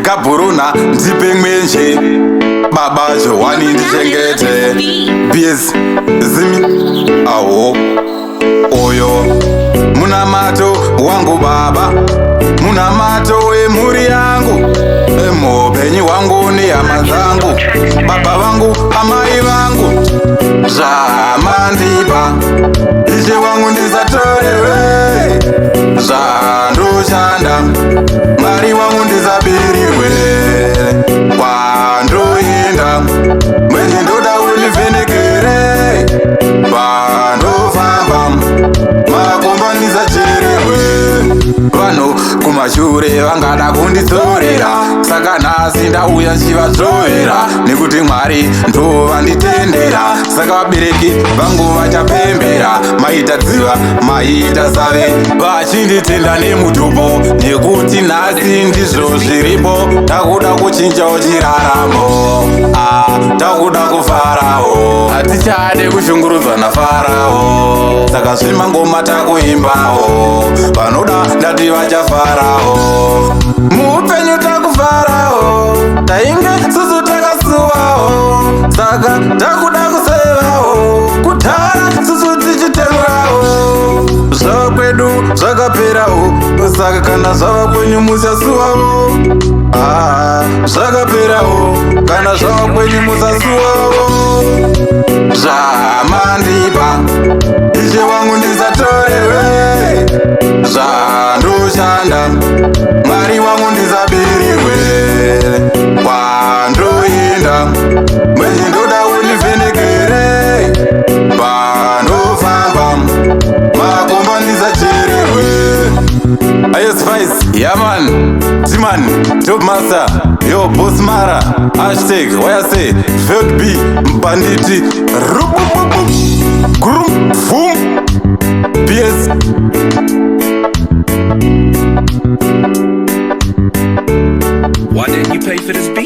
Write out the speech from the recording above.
Gaburuna ndipe mwenje baba Johani ndichengete BS zimi awo oyo munamato wangu baba munamato wemhuri yangu mupenyi wangu nehama dzangu baba vangu amai vangu zvamandipa ishe wangu ndisatorewe zvandoshanda mwari wangu ndisabirirwe kwandoenda mwenje ndoda univhenekere vandofamba makomba ndisachererwe vanhu kumashure vangada kundidzorera saka nhasi ndauya nchivadzovera nekuti mwari ndo vanditendera saka vabereki vangu vachapembera maita dziva maita save vachinditenda nemutupo nekuti nhasi ndizvo zviripo takuda kuchinjawo chiraramo takuda kufarawo hatichade kushungurudzwa naFarao saka zvimangoma takuimbawo vanoda ndati vachafarawo muupenyu takufarawo tainge susu takasuwawo saka takuda kusevawo kutara susu tichitengurawo zvava kwedu zvakaperawo saka kana zvava kwenyu musasuwawo zvakaperawo kana zvava kwenyu musasuwawo zvamandipa ishe wangu ndisatorewe zvandoshanda mwari wangu ndisabirirwe kwandoenda mwenje ndoda univhenekere vandofamba makomba ndisachererwe ayesvice yaman timan job master yo boss mara hashtag wayase felt b banditi rubububu grum vum BS Why didn't you pay for this beat?